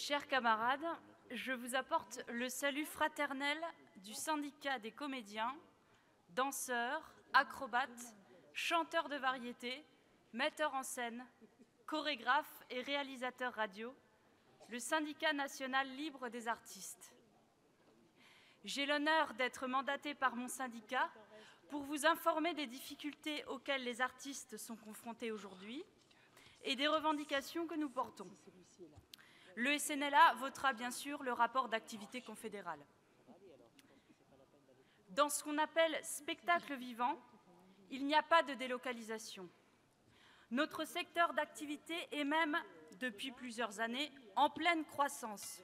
Chers camarades, je vous apporte le salut fraternel du syndicat des comédiens, danseurs, acrobates, chanteurs de variété, metteurs en scène, chorégraphes et réalisateurs radio, le syndicat national libre des artistes. J'ai l'honneur d'être mandatée par mon syndicat pour vous informer des difficultés auxquelles les artistes sont confrontés aujourd'hui et des revendications que nous portons. Le SNLA votera bien sûr le rapport d'activité confédérale. Dans ce qu'on appelle spectacle vivant, il n'y a pas de délocalisation. Notre secteur d'activité est même, depuis plusieurs années, en pleine croissance.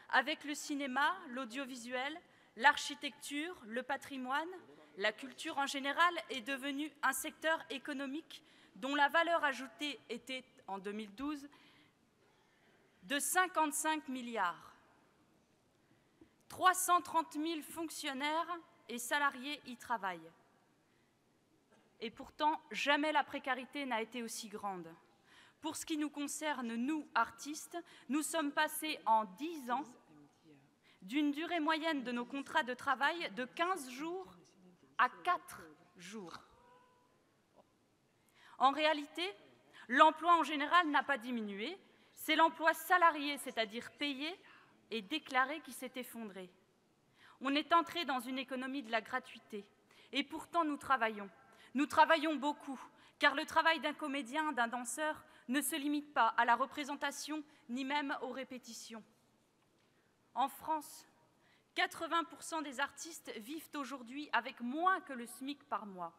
Avec le cinéma, l'audiovisuel, l'architecture, le patrimoine, la culture en général est devenue un secteur économique dont la valeur ajoutée était, en 2012, de 55 milliards. 330 000 fonctionnaires et salariés y travaillent. Et pourtant, jamais la précarité n'a été aussi grande. Pour ce qui nous concerne, nous, artistes, nous sommes passés en 10 ans d'une durée moyenne de nos contrats de travail de 15 jours à 4 jours. En réalité, l'emploi en général n'a pas diminué, c'est l'emploi salarié, c'est-à-dire payé et déclaré, qui s'est effondré. On est entré dans une économie de la gratuité. Et pourtant, nous travaillons. Nous travaillons beaucoup, car le travail d'un comédien, d'un danseur, ne se limite pas à la représentation, ni même aux répétitions. En France, 80% des artistes vivent aujourd'hui avec moins que le SMIC par mois.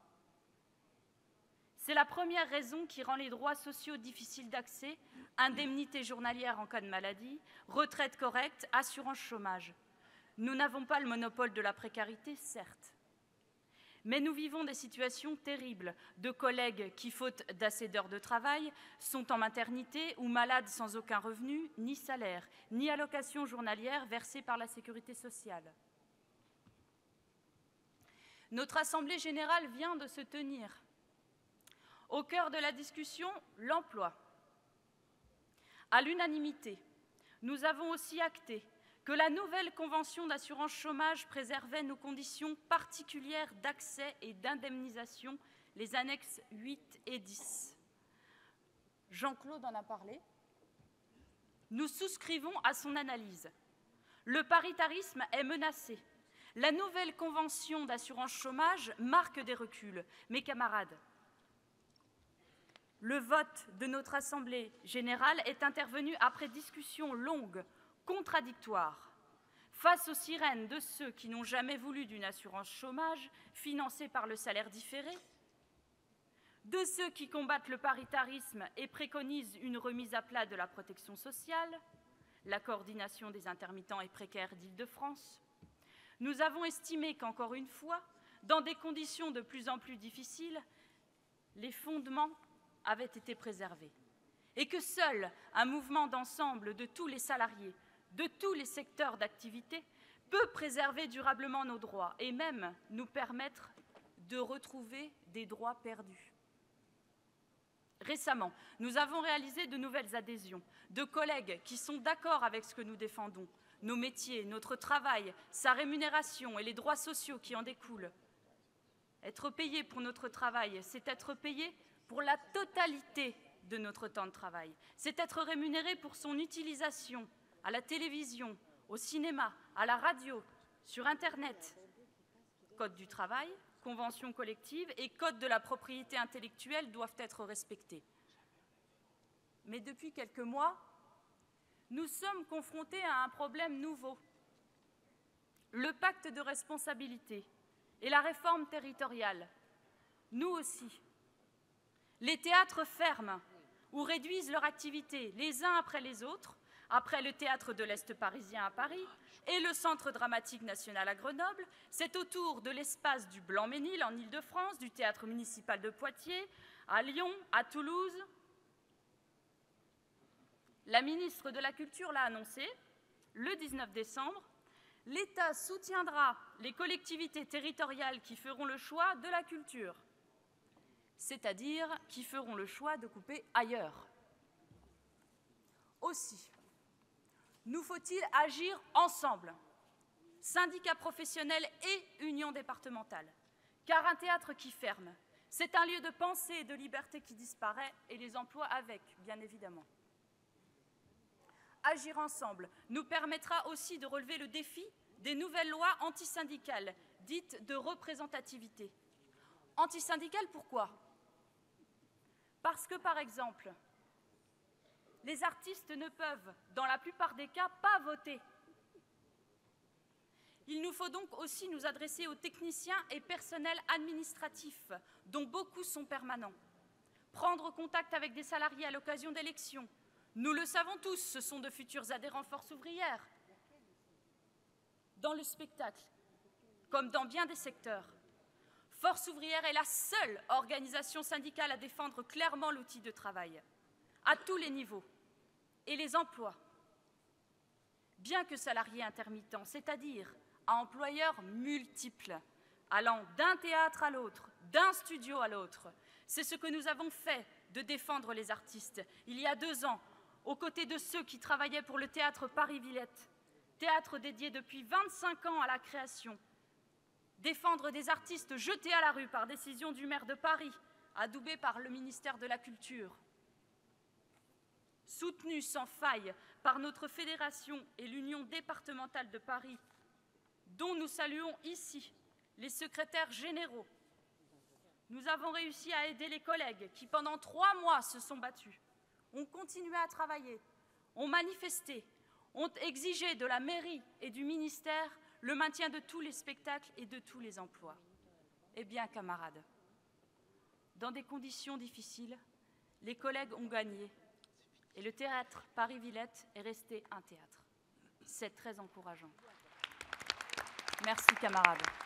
C'est la première raison qui rend les droits sociaux difficiles d'accès, indemnité journalière en cas de maladie, retraite correcte, assurance chômage. Nous n'avons pas le monopole de la précarité, certes. Mais nous vivons des situations terribles de collègues qui, faute d'assez d'heures de travail, sont en maternité ou malades sans aucun revenu, ni salaire, ni allocation journalière versée par la sécurité sociale. Notre Assemblée générale vient de se tenir. Au cœur de la discussion, l'emploi. À l'unanimité, nous avons aussi acté que la nouvelle convention d'assurance chômage préservait nos conditions particulières d'accès et d'indemnisation, les annexes 8 et 10. Jean-Claude en a parlé. Nous souscrivons à son analyse. Le paritarisme est menacé. La nouvelle convention d'assurance chômage marque des reculs. Mes camarades, le vote de notre Assemblée générale est intervenu après discussion longue, contradictoire, face aux sirènes de ceux qui n'ont jamais voulu d'une assurance chômage financée par le salaire différé, de ceux qui combattent le paritarisme et préconisent une remise à plat de la protection sociale, la coordination des intermittents et précaires d'Île-de-France. Nous avons estimé qu'encore une fois, dans des conditions de plus en plus difficiles, les fondements avaient été préservés et que seul un mouvement d'ensemble de tous les salariés, de tous les secteurs d'activité, peut préserver durablement nos droits et même nous permettre de retrouver des droits perdus. Récemment, nous avons réalisé de nouvelles adhésions de collègues qui sont d'accord avec ce que nous défendons, nos métiers, notre travail, sa rémunération et les droits sociaux qui en découlent. Être payé pour notre travail, c'est être payé pour la totalité de notre temps de travail. C'est être rémunéré pour son utilisation à la télévision, au cinéma, à la radio, sur Internet. Code du travail, convention collective et code de la propriété intellectuelle doivent être respectés. Mais depuis quelques mois, nous sommes confrontés à un problème nouveau. Le pacte de responsabilité et la réforme territoriale. Nous aussi. Les théâtres ferment ou réduisent leur activité les uns après les autres, après le théâtre de l'Est parisien à Paris et le Centre dramatique national à Grenoble. C'est au tour de l'espace du Blanc-Ménil en Île-de-France, du théâtre municipal de Poitiers, à Lyon, à Toulouse. La ministre de la Culture l'a annoncé le 19 décembre. L'État soutiendra les collectivités territoriales qui feront le choix de la culture, c'est-à-dire qui feront le choix de couper ailleurs. Aussi, Nous faut-il agir ensemble, syndicats professionnels et unions départementales? Car un théâtre qui ferme, c'est un lieu de pensée et de liberté qui disparaît, et les emplois avec, bien évidemment. Agir ensemble nous permettra aussi de relever le défi des nouvelles lois antisyndicales, dites de représentativité. Antisyndicales, pourquoi? Parce que, par exemple, les artistes ne peuvent, dans la plupart des cas, pas voter. Il nous faut donc aussi nous adresser aux techniciens et personnels administratifs, dont beaucoup sont permanents. Prendre contact avec des salariés à l'occasion d'élections. Nous le savons tous, ce sont de futurs adhérents Force ouvrière. Dans le spectacle, comme dans bien des secteurs, Force ouvrière est la seule organisation syndicale à défendre clairement l'outil de travail, à tous les niveaux, et les emplois. Bien que salariés intermittents, c'est-à-dire à employeurs multiples, allant d'un théâtre à l'autre, d'un studio à l'autre. C'est ce que nous avons fait de défendre les artistes il y a 2 ans, aux côtés de ceux qui travaillaient pour le théâtre Paris-Villette, théâtre dédié depuis 25 ans à la création. Défendre des artistes jetés à la rue par décision du maire de Paris, adoubé par le ministère de la Culture. Soutenu sans faille par notre fédération et l'Union départementale de Paris, dont nous saluons ici les secrétaires généraux. Nous avons réussi à aider les collègues qui, pendant 3 mois, se sont battus, ont continué à travailler, ont manifesté, ont exigé de la mairie et du ministère le maintien de tous les spectacles et de tous les emplois. Eh bien, camarades, dans des conditions difficiles, les collègues ont gagné et le théâtre Paris-Villette est resté un théâtre. C'est très encourageant. Merci, camarades.